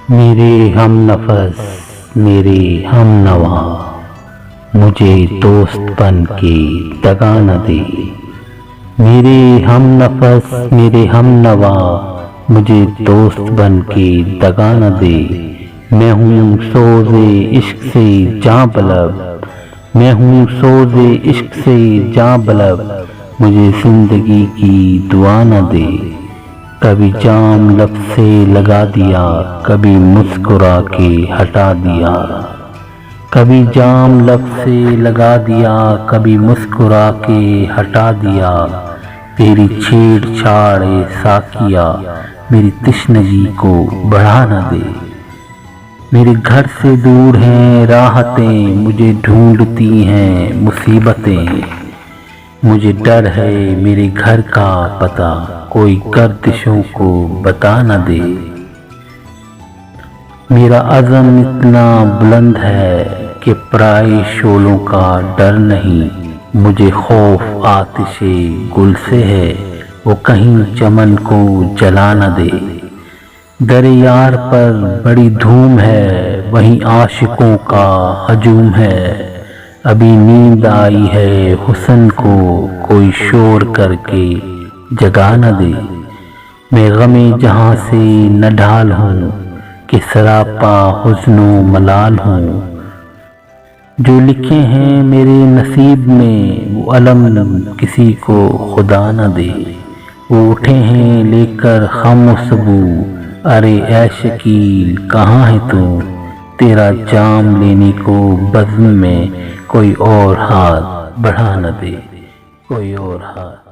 میرے ہم نفس میرے ہم نوا مجھے دوست بن کے دگا نہ دے۔ میرے ہم نفس میرے ہم نوا مجھے دوست بن کے دگا نہ دے۔ میں ہوں سوز عشق سے جاں بلب، میں ہوں سوز عشق سے جاں بلب، مجھے زندگی کی دعا نہ دے۔ کبھی جام لب سے لگا دیا، کبھی مسکرا کے ہٹا دیا۔ کبھی جام لب سے لگا دیا، کبھی مسکرا کے ہٹا دیا۔ تیری چھیڑ چھاڑ ساقیا میری تشنگی کو بڑھا نہ دے۔ میرے گھر سے دور ہیں راحتیں، مجھے ڈھونڈتی ہیں مصیبتیں۔ مجھے ڈر ہے میرے گھر کا پتہ کوئی گردشوں کو بتا نہ دے۔ میرا عزم اتنا بلند ہے کہ پرائی شعلوں کا ڈر نہیں۔ مجھے خوف آتش گل سے ہے وہ کہیں چمن کو جلا نہ دے۔ در یار پر بڑی دھوم ہے وہیں عاشقوں کا ہجوم ہے۔ ابھی نیند آئی ہے حسن کو کوئی شور کر کے جگا نہ دے۔ میں غم جہاں سے نہ ڈھال ہوں کہ سراپا حزن و ملال ہوں۔ جو لکھے ہیں میرے نصیب میں وہ علم کسی کو خدا نہ دے۔ وہ اٹھے ہیں لے کر خم و سبو، ارے اے شکیل کہاں ہے تو؟ تیرا جام لینے کو بزم میں کوئی اور ہاتھ بڑھا نہ دے، کوئی اور ہاتھ